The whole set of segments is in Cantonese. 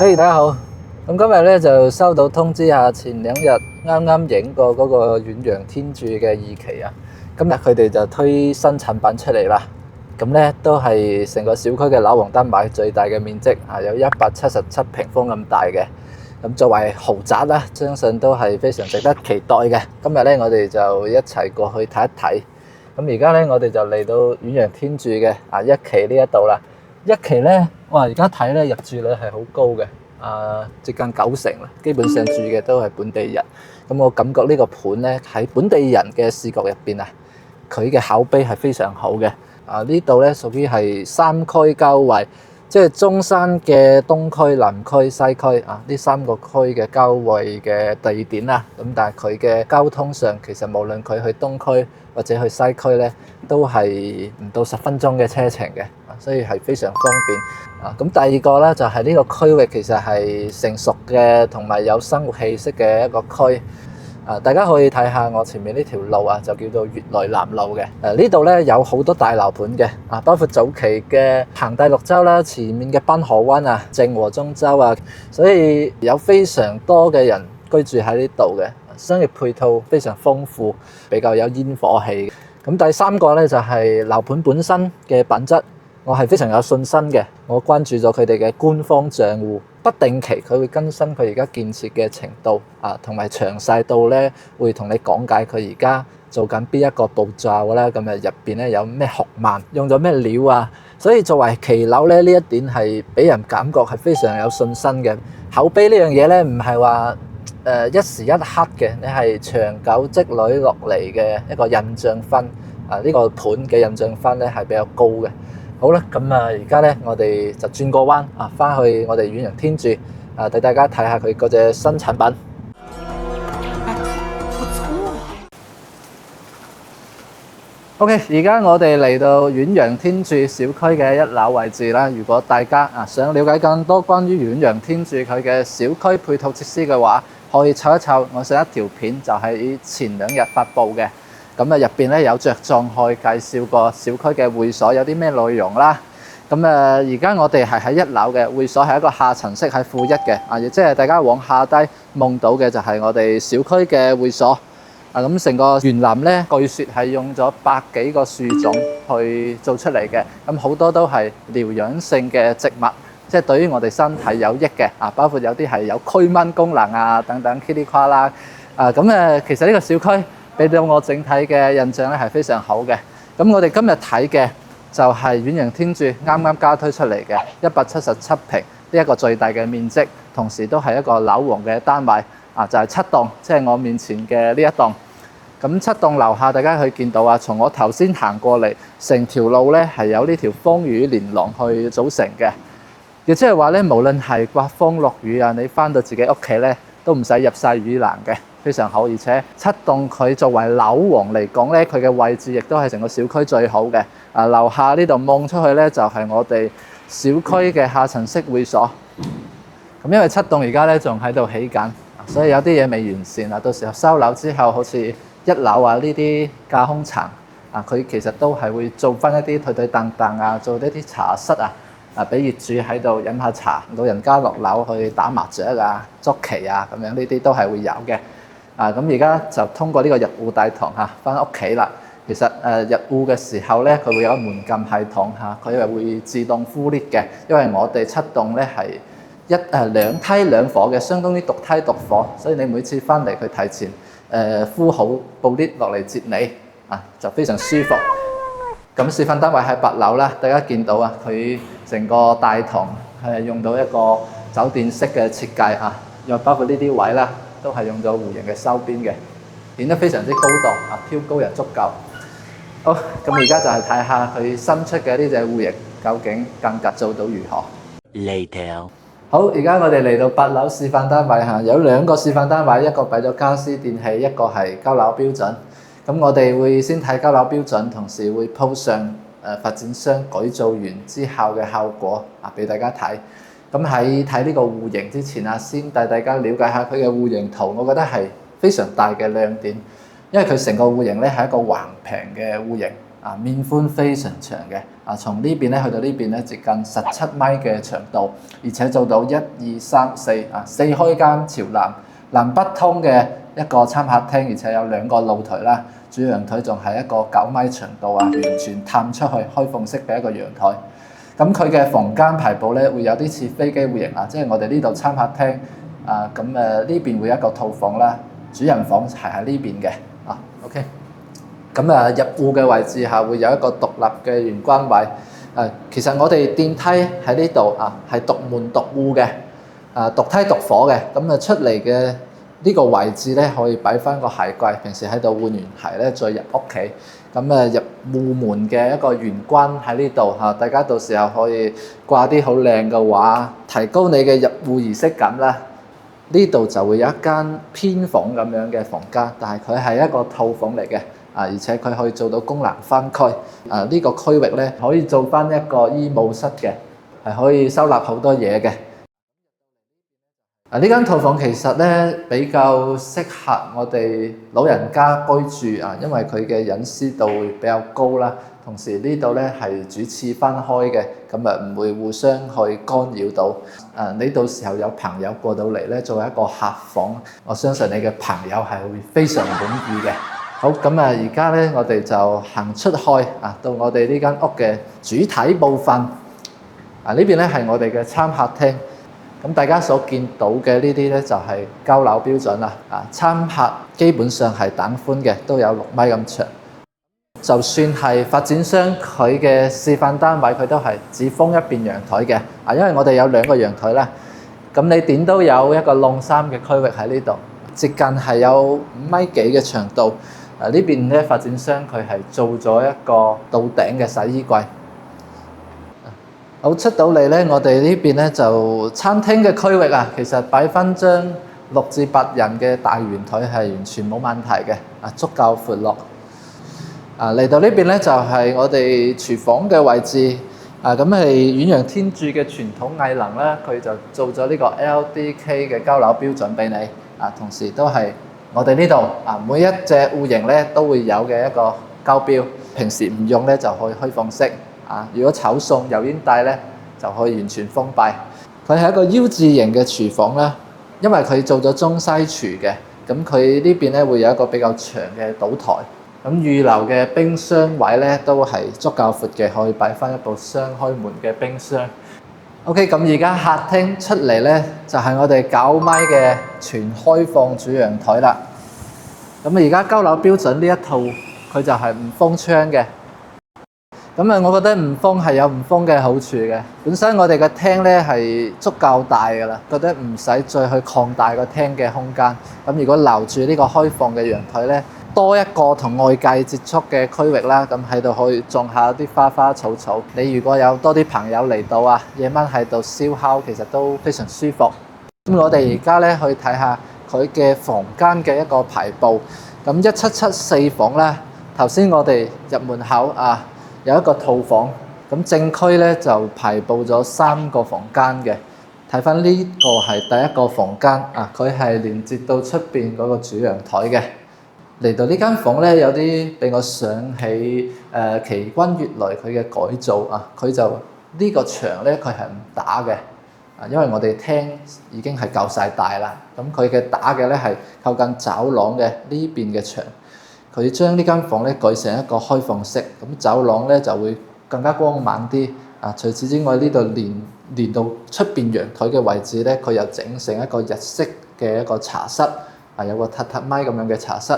嘿，大家好。咁今日咧就收到通知下，前兩日啱啱影過嗰個遠洋天鑄嘅2期啊。今日佢哋就推新產品出嚟啦。咁咧都係成個小區嘅樓王單位最大嘅面積啊，有177平方咁大嘅。咁作為豪宅啦，相信都係非常值得期待嘅。今日咧我哋就一齊過去睇一睇。咁而家咧我哋就嚟到遠洋天鑄嘅1期呢一度啦。1期咧，哇！而家睇咧入住率係好高嘅。接近90%啦，基本上住嘅都係本地人。咁我感覺呢個盤咧喺本地人嘅視覺入邊啊，佢嘅口碑係非常好嘅。呢度咧屬於係3區交位，即係中山嘅東區、南區、西區啊，呢3個區嘅交位嘅地點啦。咁但係佢嘅交通上，其實無論佢去東區或者去西區咧，都係唔到10分鐘嘅車程嘅，所以係非常方便。咁第二個咧就係呢個區域其實係成熟嘅，同埋有生活氣息嘅一個區。大家可以睇下我前面呢條路啊，就叫做悅來南路嘅。呢度咧有好多大樓盤嘅，包括早期嘅恒大綠洲啦，前面嘅濱河灣啊、正和中洲啊，所以有非常多嘅人居住喺呢度嘅，商業配套非常豐富，比較有煙火氣。咁第三個咧就係樓盤本身嘅品質。我係非常有信心嘅，我關注咗佢哋嘅官方賬戶，不定期佢會更新佢而家建設嘅程度同埋詳細到咧會同你講解佢而家做緊邊一個步驟啦。咁入邊咧有咩學問，用咗咩料啊？所以作為期樓咧，呢一點係俾人感覺係非常有信心嘅。口碑呢樣嘢咧，唔係話一時一刻嘅，你係長久積累落嚟嘅一個印象分呢個盤嘅印象分咧係比較高嘅。好啦，咁而家咧，我哋就轉個彎翻去我哋遠洋天鑄帶大家睇下佢嗰隻新產品。OK， 而家我哋嚟到遠洋天鑄小區嘅1樓位置啦。如果大家想了解更多關於遠洋天鑄佢嘅小區配套設施嘅話，可以瞅一瞅我上一條片，就係前2日發布嘅。咁入邊咧有着重去介紹個小區嘅會所有啲咩內容啦。咁而家我哋係喺1樓嘅會所，係一個下層式喺負1嘅亦即係大家往下低望到嘅就係我哋小區嘅會所。咁成個園林咧，據說係用咗100幾個樹種去做出嚟嘅。咁好多都係療養性嘅植物，即係對於我哋身體有益嘅包括有啲係有驅蚊功能等等，噼里呱啦。其實呢個小區俾到我整體嘅印象咧係非常好嘅。咁我哋今日睇嘅就係遠洋天鑄啱啱加推出嚟嘅177平呢一個最大嘅面積，同時都係一個樓王嘅單位就係7棟，即係我面前嘅呢一棟。咁7棟樓下大家可以見到從我頭先行過嚟，成條路咧係有呢條風雨連廊去組成嘅。亦即係話咧，無論係刮風落雨你翻到自己屋企咧都唔使入晒雨欄嘅。非常好，而且7棟佢作為樓王嚟講咧，佢嘅位置亦都係成個小區最好嘅。樓下呢度望出去咧，就係我哋小區嘅下層式會所。咁因為7棟而家咧仲喺度起緊，所以有啲嘢未完善到時候收樓之後，好似1樓呢啲架空層佢其實都係會做翻一啲台台凳凳做一啲茶室俾業主喺度飲下茶，老人家落樓去打麻雀捉棋咁樣，呢啲都係會有嘅。咁而家就通過呢個入戶大堂翻屋企啦。其實入戶嘅時候咧，佢會有門禁系統佢係會自動呼 lift 嘅，因為我哋7棟咧係2梯2伙嘅，相當於獨梯獨伙，所以你每次翻嚟佢提前呼好部 lift 落嚟接你就非常舒服。咁示範單位喺8樓啦，大家見到佢成個大堂係用到一個酒店式嘅設計又包括呢啲位啦，都係用咗弧形嘅收邊嘅，顯得非常之高檔挑高又足夠。好，咁而家就係睇下佢新出嘅呢隻戶型究竟間隔做到如何。Later。好，而家我哋嚟到8樓示範單位有2個示範單位，一個擺咗家私電器，一個係交樓標準。咁我哋會先睇交樓標準，同時會鋪上發展商改造完之後嘅效果俾大家睇。咁喺睇呢個戶型之前先帶大家了解下佢嘅戶型圖，我覺得係非常大嘅亮點，因為佢成個戶型咧係一個橫平嘅戶型面寬非常長嘅，從呢邊咧去到呢邊咧接近17米嘅長度，而且做到1、2、3、4四開間朝南北通嘅一個餐客廳，而且有2個露台啦，主陽台仲係一個9米長度完全探出去開放式嘅一個陽台。咁佢嘅房間排佈咧會有啲似飛機戶型即係我哋呢度餐客廳呢邊會有一個套房啦，主人房係喺呢邊嘅OK。咁入戶嘅位置下會有一個獨立嘅玄關位。其實我哋電梯喺呢度係獨門獨戶嘅，獨梯獨火嘅。咁出嚟嘅呢個位置咧可以擺翻個鞋櫃，平時喺度換完鞋咧再入屋企。咁入戶門嘅一個玄關喺呢度大家到時候可以掛啲好靚嘅畫，提高你嘅入戶儀式感啦。呢度就會有一間偏房咁樣嘅房間，但係佢係一個套房嚟嘅。而且佢可以做到功能分區。呢個區域咧可以做翻一個醫務室嘅，係可以收納好多嘢嘅。呢間套房其實咧比較適合我哋老人家居住因為佢嘅隱私度會比較高啦。同時呢度咧係主次分開嘅，咁唔會互相去干擾到。你到時候有朋友過到嚟咧，作為一個客房，我相信你嘅朋友係會非常滿意嘅。好，咁而家咧，我哋就行出去到我哋呢間屋嘅主體部分。呢邊咧係我哋嘅餐客廳。咁大家所見到嘅呢啲咧就係交樓標準啦。餐客基本上係等寬嘅，都有6米咁長。就算係發展商佢嘅示範單位，佢都係只封一邊陽台嘅。因為我哋有2個陽台啦，咁你點都有一個晾衫嘅區域喺呢度，接近係有5米幾嘅長度。呢邊咧發展商佢係做咗一個到頂嘅洗衣櫃。好，出到嚟咧，我哋呢邊咧就餐廳嘅區域其實擺翻張6至8人嘅大圓台係完全冇問題嘅，足夠闊落。嚟到呢邊咧就係我哋廚房嘅位置。咁係遠洋天鑄嘅傳統藝能啦，佢就做咗呢個 LDK 嘅交樓標準俾你。同時都係我哋呢度每一隻戶型咧都會有嘅一個交標，平時唔用咧就可以開放式。如果炒餸油煙帶咧就可以完全封閉。佢係一個 U 字型嘅廚房啦，因為佢做咗中西廚嘅，咁佢呢邊咧會有一個比較長嘅島台。咁預留嘅冰箱位咧都係足夠闊嘅，可以擺翻一部雙開門嘅冰箱。OK， 咁而家客廳出嚟咧就係我哋9米嘅全開放主陽台啦。咁而家交樓標準呢一套佢就係唔封窗嘅。我覺得唔封係有唔封嘅好處嘅。本身我哋嘅廳咧係足夠大㗎啦，覺得唔使再去擴大個廳嘅空間。咁如果留住呢個開放嘅陽台咧，多一個同外界接觸嘅區域啦，咁喺度可以種下啲花花草草。你如果有多啲朋友嚟到夜晚喺度燒烤，其實都非常舒服。咁我哋而家咧去睇下佢嘅房間嘅一個排佈。咁1774房啦，頭先我哋入門口有一個套房，咁正區咧就排佈咗3個房間嘅。睇翻呢個係第一個房間佢係連接到出邊嗰個主陽台嘅。嚟到呢間房咧，有啲俾我想起奇君悅來佢嘅改造佢就呢個牆咧佢係唔打嘅因為我哋廳已經係夠晒大啦。咁佢嘅打嘅咧係靠近走廊嘅呢邊嘅牆。佢將呢間房咧改成一個開放式，咁走廊咧就會更加光猛啲。除此之外，呢度連到出邊陽台嘅位置咧，佢又整成一個日式嘅一個茶室，有個榻榻米咁樣嘅茶室，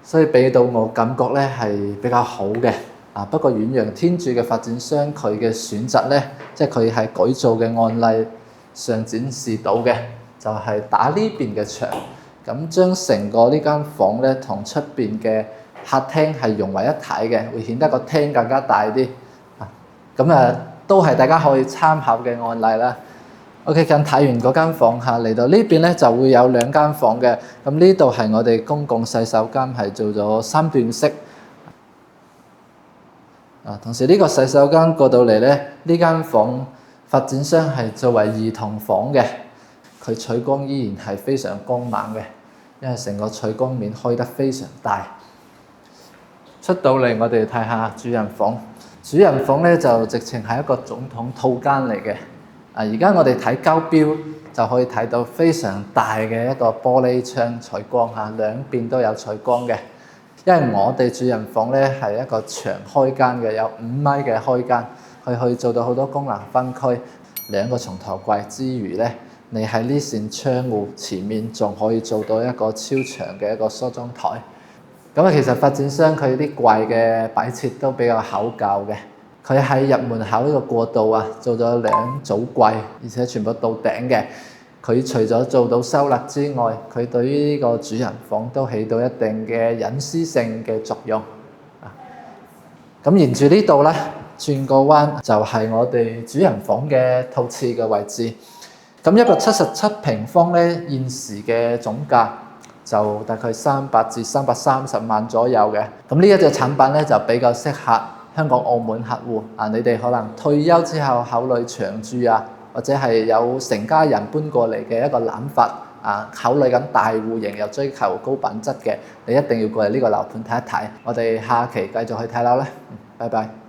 所以俾到我感覺咧係比較好嘅。不過遠洋天鑄嘅發展商佢嘅選擇咧，即係佢喺改造嘅案例上展示到嘅，就係打呢邊嘅牆。咁將成個呢間房咧同出邊嘅客廳係融為一體嘅，會顯得個廳更加大啲。都係大家可以參考嘅案例啦。OK， 咁睇完嗰間房嚟到呢邊咧就會有2間房嘅。咁呢度係我哋公共洗手間，係做咗3段式。同時呢個洗手間過到嚟咧，呢間房發展商係作為兒童房嘅。佢採光依然係非常光猛嘅，因為成個採光面開得非常大。出到嚟我哋睇下主人房。主人房咧就直情係一個總統套間嚟嘅。而家我哋睇交標就可以睇到非常大嘅一個玻璃窗採光嚇，兩邊都有採光嘅。因為我哋主人房咧係一個長開間嘅，有5米嘅開間，佢可以做到好多功能分區。2個床頭櫃之餘咧，你喺呢扇窗戶前面仲可以做到一個超長嘅一個梳妝台。咁其實發展商佢啲櫃嘅擺設都比較考究嘅。佢喺入門口呢個過道啊，做咗2組櫃，而且全部到頂嘅。佢除咗做到收納之外，佢對於呢個主人房都起到一定嘅隱私性嘅作用。咁沿住呢度咧，轉個彎就係我哋主人房嘅套廁嘅位置。咁一個77平方咧，現時嘅總價就大概300至330萬左右嘅。咁呢一隻產品咧就比較適合香港、澳門客戶啊，你哋可能退休之後考慮長住啊，或者係有成家人搬過嚟嘅一個諗法啊，考慮緊大戶型又追求高品質嘅，你一定要過嚟呢個樓盤睇一睇。我哋下期繼續去睇樓啦，拜拜。